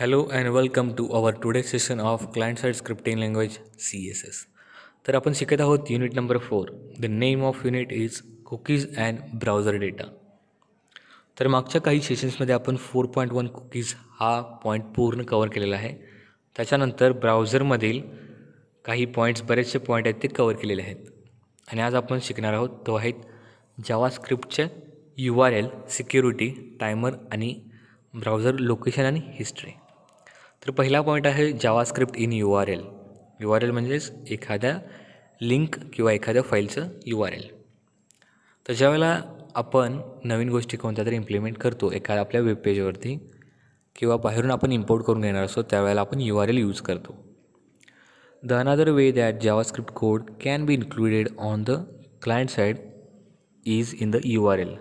Hello and welcome to our today's session of client-side scripting language CSS. तर आपण शिकत आहोत unit number 4. The name of unit is cookies and browser data. तर मागच्या काही सेशन्समध्ये आपण 4.1 कुकीज हा पॉईंट पूर्ण कवर केलेला आहे. त्याच्यानंतर ब्राउझरमधील काही पॉईंट्स बरेचसे पॉईंट आहेत ते कवर केलेले आहेत. आणि आज आपण शिकणार आहोत तो आहेत जावास्क्रिप्टचे URL, सिक्युरिटी, टायमर आणि ब्राउझर लोकेशन आणि हिस्ट्री. तर पहिला पॉईंट आहे जावास्क्रिप्ट इन URL. URL म्हणजेच एखाद्या लिंक किंवा एखाद्या फाईलचं URL. तर ज्यावेळेला आपण नवीन गोष्टी कोणत्या तरी इम्प्लिमेंट करतो एखाद्या आपल्या वेबपेजवरती किंवा बाहेरून आपण इम्पोर्ट करून घेणार असतो त्यावेळेला आपण URL यूज करतो. The another way that JavaScript code can be included on the client side is in the URL.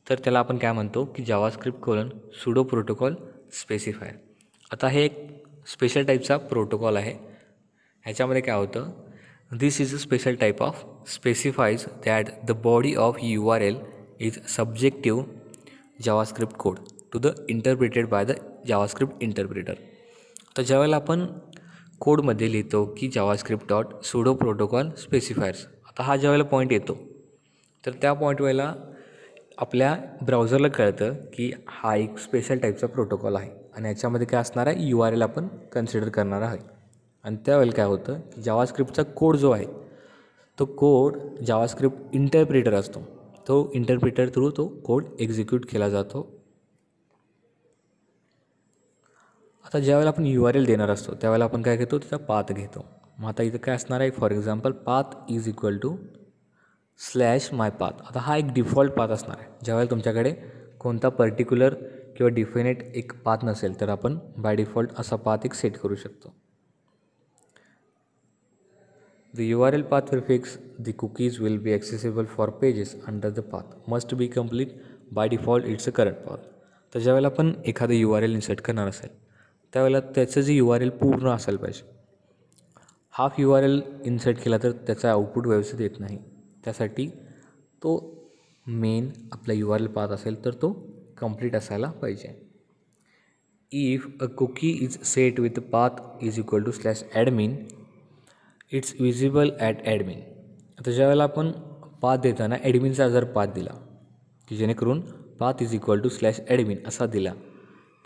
तर त्याला आपण काय म्हणतो की JavaScript colon pseudo protocol specifier. आता हे एक स्पेशल टाईपचा प्रोटोकॉल आहे. ह्याच्यामध्ये काय होतं, this is a special type of specifies that the body of URL is subjective JavaScript code to the interpreted by the JavaScript interpreter. तर ज्यावेळेला आपण कोडमध्ये लिहितो की JavaScript dot pseudo protocol specifiers, आता हा ज्यावेळेला पॉईंट येतो तर त्या पॉईंट वेळेला आपल्या ब्राउझरला कळतं की हा एक स्पेशल टाईपचा प्रोटोकॉल आहे आणि याच्यामध्ये काय असणार आहे, URL आपण कन्सिडर करणार आहे. आणि त्यावेळेला काय होतं की जावास्क्रिप्टचा कोड जो आहे तो कोड जावास्क्रिप्ट इंटरप्रिटर असतो. तो इंटरप्रिटर थ्रू तो कोड एक्झिक्यूट केला जातो. आता ज्यावेळेला आपण URL देणार असतो त्यावेळेला आपण काय घेतो, त्याचा पाथ घेतो. मग आता इथं काय असणार आहे, for example path is equal to /mypath. आता हा एक डिफॉल्ट पाथ असणार आहे. ज्यावेळेला तुमच्याकडे कोणता पर्टिक्युलर किंवा डिफिनेट एक पाथ नसेल तर आपण बाय डिफॉल्ट असा पाथ एक सेट करू शकतो. The URL path prefix the cookies will be accessible for pages under the path must be complete by default it's a current path. तर ज्यावेळेला आपण एखादं URL इन्सर्ट करणार असेल त्यावेळेला त्याचं जे URL पूर्ण असायला पाहिजे. हाफ URL इन्सर्ट केला तर त्याचा आउटपुट व्यवस्थित येत नाही. त्यासाठी तो मेन आपला URL पाथ असेल तर तो कंप्लीट असायला पाहिजे. If a cookie is set with path is equal to /admin it's visible at admin. आता ज्यावेळेला आपण पाथ देताना ॲडमिनचा जर पाथ दिला की जेणेकरून path is equal to /admin असा दिला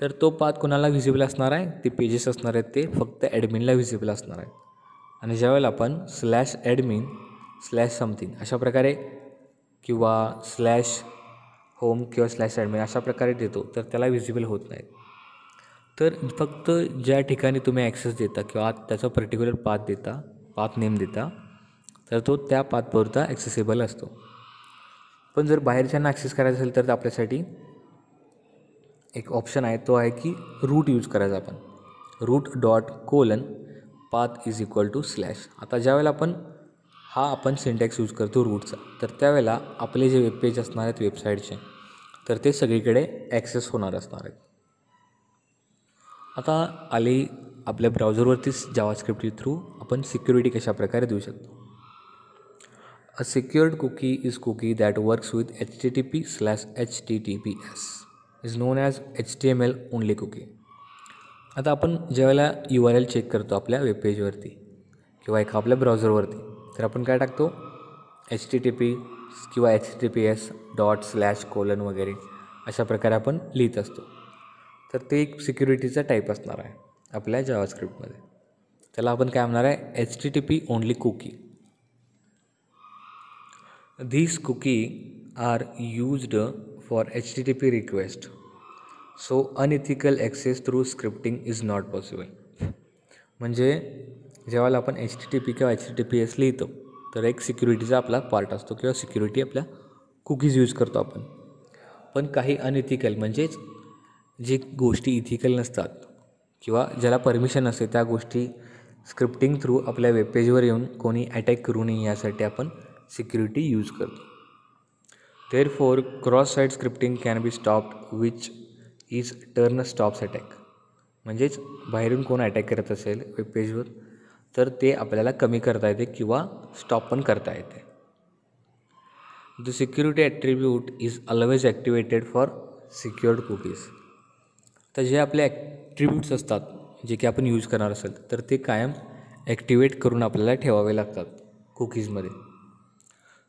तर तो पाथ कोणाला व्हिजिबल असणार आहे, ते पेजेस असणार आहेत ते फक्त ॲडमिनला व्हिजिबल असणार आहेत. आणि ज्यावेळेला आपण /admin /something अशा प्रकारे किंवा /home किंवा /admin अशा प्रकारे देतो तर त्याला व्हिजिबल होत नाहीत. तर फक्त ज्या ठिकाणी तुम्ही ॲक्सेस देता किंवा त्याचा पर्टिक्युलर पाथ नेम देता तर तो त्या पाथपुरता ॲक्सेसेबल असतो. पण जर बाहेरच्यांना ॲक्सेस करायचा असेल तर आपल्यासाठी एक ऑप्शन आहे, तो आहे की रूट यूज करायचा आपण. root.:path is equal to /. आता ज्यावेळेला आपण सिंटॅक्स यूज करतो रूटचा तर त्यावेळेला आपले जे वेबपेज असणार आहेत वेबसाईटचे तर ते सगळीकडे ॲक्सेस होणार असणार आहेत. आता आली आपल्या ब्राउझरवरतीच जावास्क्रिप्ट थ्रू आपण सिक्युरिटी कशा प्रकारे देऊ शकतो. A secured cookie is cookie that works with HTTP/HTTPS is known as HTML only cookie. आता आपण ज्यावेळेला URL चेक करतो आपल्या वेबपेजवरती किंवा एका आपल्या ब्राउझरवरती तर आपण काय टाकतो, HTTP किंवा HTTPS./ वगैरे अशा प्रकारे आपण लिहित असतो. तर ते एक सिक्युरिटीचा टाईप असणार आहे आपल्या जावास्क्रिप्टमध्ये. त्याला आपण काय म्हणणार आहे, HTTP only cookie. This cookie are used for HTTP request so unethical access through scripting is not possible. म्हणजे जेव्हा आपण HTTP किंवा HTTPS लिहितो तर एक सिक्युरिटीचा आपला पार्ट असतो किंवा सिक्युरिटी आपल्या कुकीज यूज करतो आपण. पण काही अनइथिकल म्हणजेच जे गोष्टी इथिकल नसतात किंवा ज्याला परमिशन नसते त्या गोष्टी स्क्रिप्टिंग थ्रू आपल्या वेबपेजवर येऊन कोणी अटॅक करू नये यासाठी आपण सिक्युरिटी यूज करतो. Therefore cross site scripting can be stopped which is turn stops attack. म्हणजेच बाहेरून कोण अटॅक करत असेल वेबपेजवर तर ते आपल्याला कमी करता येते किंवा स्टॉप पण करता येते. The security attribute is always activated for secured cookies. तर जे आपले ॲट्रिब्यूट्स असतात जे की आपण यूज करणार असेल तर ते कायम ॲक्टिवेट करून आपल्याला ठेवावे लागतात कुकीजमध्ये.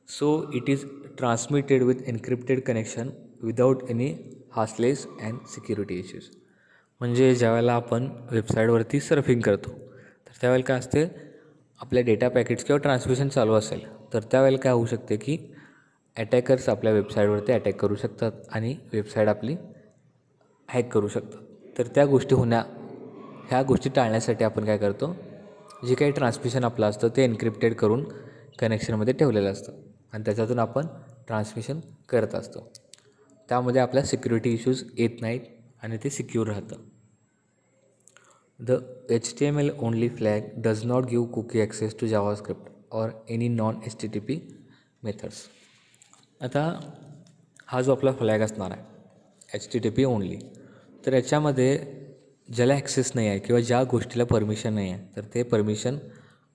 So it is transmitted with encrypted connection without any hassles and security issues. म्हणजे ज्यावेळेला आपण वेबसाईटवरती सर्फिंग करतो तर त्यावेळेला काय असते, आपल्या डेटा पॅकेट्स किंवा ट्रान्समिशन चालू असेल तर त्यावेळेला काय होऊ शकते की अटॅकर्स आपल्या वेबसाईटवरती अटॅक करू शकतात आणि वेबसाईट आपली हॅक करू शकतात. तर त्या गोष्टी ह्या गोष्टी टाळण्यासाठी आपण काय करतो, जे काही ट्रान्समिशन आपलं असतं ते एन्क्रिप्टेड करून कनेक्शनमध्ये ठेवलेलं असतं आणि त्याच्यातून आपण ट्रान्समिशन करत असतो. त्यामध्ये आपल्या सिक्युरिटी इश्यूज येत नाहीत आणि ते सिक्युअर राहतं. The HTML only flag does not give cookie access to JavaScript or any non HTTP methods. आता हा जो आपला फ्लॅग असणार आहे HTTP ओनली, तर याच्यामध्ये ज्याला ॲक्सेस नाही आहे किंवा ज्या गोष्टीला परमिशन नाही आहे तर ते परमिशन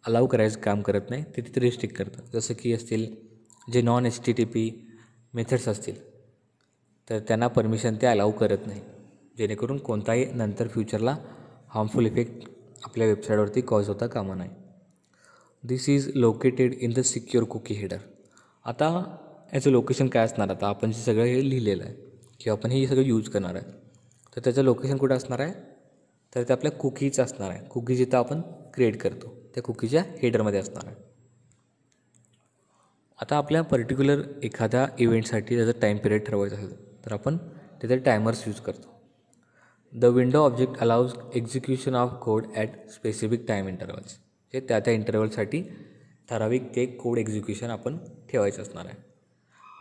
अलाव करायचं काम करत नाही, ते तिथे रिस्ट्रिक्ट करतं. जसं की असतील जे नॉन HTTP मेथड्स असतील तर त्यांना परमिशन ते अलाव करत नाही, जेणेकरून कोणताही नंतर फ्युचरला हार्मफुल इफेक्ट आपल्या वेबसाईटवरती कॉज होता कामा नये. This is located in the secure cookie header. आता याचं लोकेशन काय असणार, आता आपण जे सगळं हे लिहिलेलं आहे किंवा आपण हे सगळं यूज करणार आहे तर त्याचं लोकेशन कुठं असणार आहे, तर ते आपल्या कुकीचं असणार आहे. कुकी जिथं आपण क्रिएट करतो त्या कुकीच्या हेडरमध्ये असणार आहे. आता आपल्या पर्टिक्युलर एखाद्या इव्हेंटसाठी त्याचा टाईम पिरियड ठरवायचा असेल तर आपण तिथे टायमर्स यूज करतो. The window object allows execution of code at specific time intervals. हे त्या इंटरवलसाठी ठराविक ते कोड एक्झिक्युशन आपण ठेवायचं असणार आहे.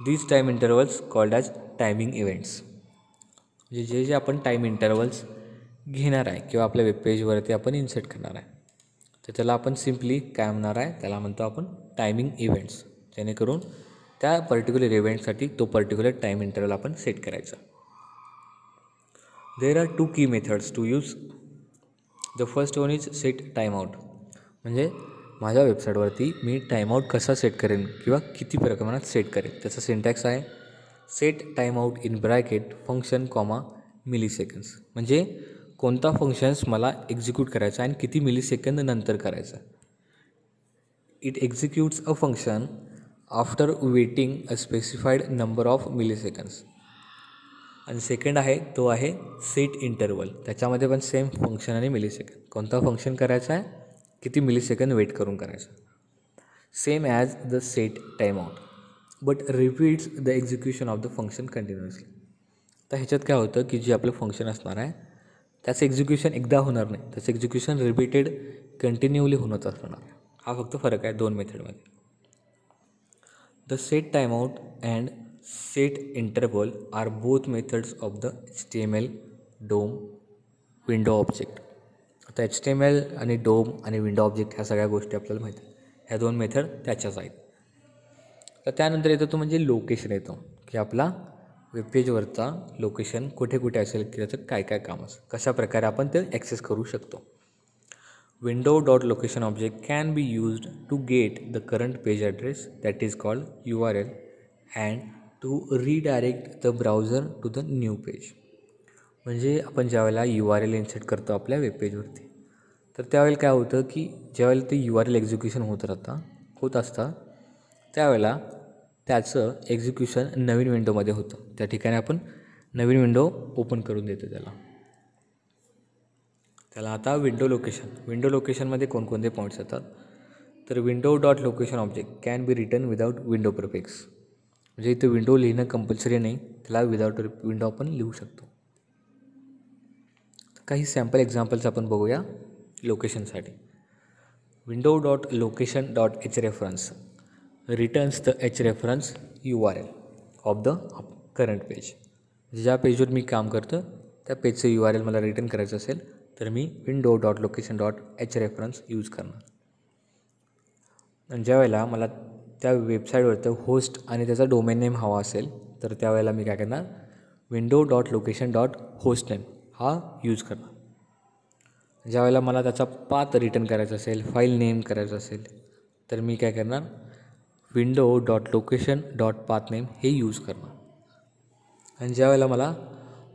These time intervals called as timing events. म्हणजे जे आपण टाईम इंटरवल्स घेणार आहे किंवा आपल्या वेबपेजवरती आपण इन्सर्ट करणार आहे तर त्याला आपण सिम्पली काय म्हणणार आहे, त्याला म्हणतो आपण टायमिंग इव्हेंट्स. जेणेकरून त्या पर्टिक्युलर इव्हेंटसाठी तो पर्टिक्युलर टाईम इंटरवल आपण सेट करायचा. There are 2 key methods to use. The first one is set timeout. म्हणजे माझ्या वेबसाईटवरती मी टाईमआउट कसा सेट करेन किंवा किती प्रमाणात सेट करेन त्याचा सिंटॅक्स आहे set timeout in bracket function comma milliseconds. म्हणजे कोणता फंक्शन्स मला एक्झिक्यूट करायचा आणि किती मिलीसेकंद नंतर करायचा. It executes a function after waiting a specified number of milliseconds. आणि सेकंड आहे तो आहे सेट इंटरवल. त्याच्यामध्ये पण सेम फंक्शन आणि मिलीसेकंड, कोणता फंक्शन करायचा आहे, किती मिलीसेकंद वेट करून करायचं. Same as the set timeout but repeats the execution of the function continuously. तर ह्याच्यात काय होतं की जे आपलं फंक्शन असणार आहे त्याचं एक्झिक्युशन एकदा होणार नाही, त्याचं एक्झिक्युशन रिपीटेड कंटिन्यूली होत असणार आहे. हा फक्त फरक आहे दोन मेथडमध्ये. The set timeout and set interval are both methods of the HTML DOM window object. आता HTML आणि डोम आणि विंडो ऑब्जेक्ट ह्या सगळ्या गोष्टी आपल्याला माहीत आहेत, ह्या दोन मेथड त्याच्याच आहेत. तर त्यानंतर येतो तो म्हणजे लोकेशन येतो की आपला वेबपेजवरचा लोकेशन कुठे कुठे असेल की त्याचं काय काय काम असेल, कशा प्रकारे आपण ते ॲक्सेस करू शकतो. Window dot location object can be used to get the current page address that is called URL and to redirect the browser to the new page. म्हणजे आपण ज्यावेळेला URL इन्सर्ट करतो आपल्या वेबपेजवरती तर त्यावेळेला काय होतं की ज्यावेळेला ते URL एक्झिक्युशन होत असतं त्यावेळेला त्याचं एक्झिक्युशन नवीन विंडोमध्ये होतं. त्या ठिकाणी आपण नवीन विंडो ओपन करून देतो त्याला आता विंडो लोकेशनमध्ये कोणकोणते पॉईंट्स येतात, तर window dot location object can be written without window prefix. म्हणजे इथं विंडो लिहिणं कंपल्सरी नाही, त्याला विदाऊट विंडो आपण लिहू शकतो. काही सॅम्पल एक्झाम्पल्स आपण बघूया लोकेशनसाठी. Window dot location dot hrefs returns the hrefs URL of the current page. ज्या पेजवर मी काम करतं त्या पेजचं URL मला रिटर्न करायचं असेल तर मी window dot location dot hrefs use करणार. आणि ज्यावेळेला मला त्या वेबसाईटवरचं होस्ट आणि त्याचा डोमेन नेम हवा असेल तर त्यावेळेला मी काय करणार, window dot location dot host name हा यूज करणार. ज्यावेळेला मला त्याचा पाथ रिटर्न करायचा असेल, फाईल नेम करायचं असेल तर मी काय करणार, window dot location dot path name हे यूज करणार. आणि ज्यावेळेला मला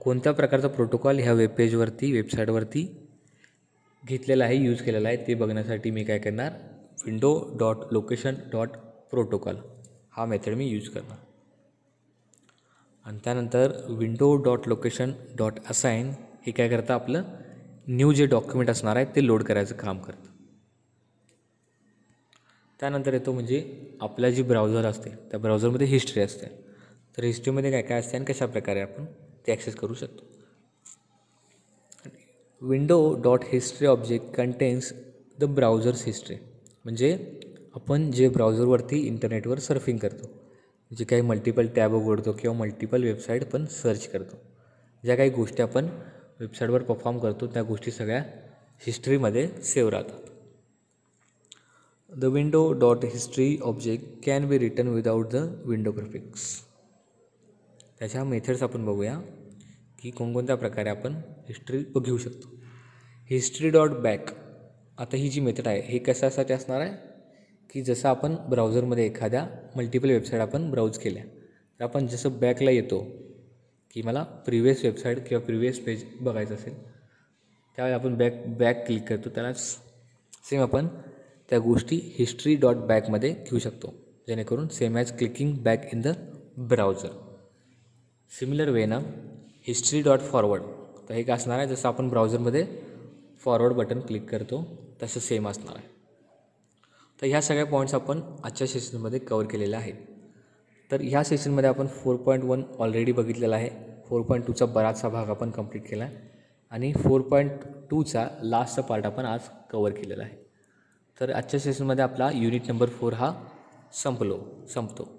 कोणत्या प्रकारचा प्रोटोकॉल ह्या वेबसाईटवरती घेतलेला आहे, यूज केलेला आहे ते बघण्यासाठी मी काय करणार, window.location.protocol हा मेथड मी यूज करणार. आणि त्यानंतर window.location.assign हे काय करतं, आपलं न्यू जे डॉक्युमेंट असणार आहे ते लोड करायचं काम करतं. त्यानंतर येतो म्हणजे आपला जी ब्राउझर असते त्या ब्राउझरमध्ये हिस्ट्री असते. तर हिस्ट्रीमध्ये काय काय असते आणि कशाप्रकारे आपण ते ॲक्सेस करू शकतो. window.history object contains the browsers history, म्हणजे आपण जे ब्राउझरवरती इंटरनेटवर सर्फिंग करतो, जे काही मल्टिपल टॅब उघडतो किंवा मल्टिपल वेबसाईट पण सर्च करतो, ज्या काही गोष्टी आपण वेबसाईटवर परफॉर्म करतो त्या गोष्टी सगळ्या हिस्ट्रीमध्ये सेव्ह राहतात. The window.history object can be written without the window prefix. त्याच्या मेथड्स आपण बघूया की कोणकोणत्या प्रकारे आपण हिस्ट्री बघू शकतो. history.back, आता ही जी मेथड आहे हे कशासाठी असणार आहे की जसं आपण ब्राउझरमध्ये एखाद्या मल्टिपल वेबसाईट आपण ब्राउज केल्या तर आपण जसं बॅकला येतो की मला प्रिव्हियस वेबसाईट किंवा प्रिव्हियस पेज बघायचं असेल त्यावेळी आपण बॅक क्लिक करतो, त्यालाच सेम आपण त्या गोष्टी history.backमध्ये घेऊ शकतो, जेणेकरून same as clicking back in the browser. Similar way ना history.forward, तर हे काय असणार आहे, जसं आपण ब्राउझरमध्ये फॉरवर्ड बटन क्लिक करतो तसं सेम असणार आहे. तर ह्या सगळ्या पॉईंट्स आपण आजच्या सेशनमध्ये कवर केलेल्या आहेत. तर ह्या सेशनमध्ये आपण 4.1 ऑलरेडी बघितलेला आहे. 4.2चा बराचसा भाग आपण कंप्लीट केला आहे आणि 4.2चा लास्टचा पार्ट आपण आज कवर केलेला आहे. तर आजच्या सेशनमध्ये आपला युनिट नंबर 4 हा संपतो.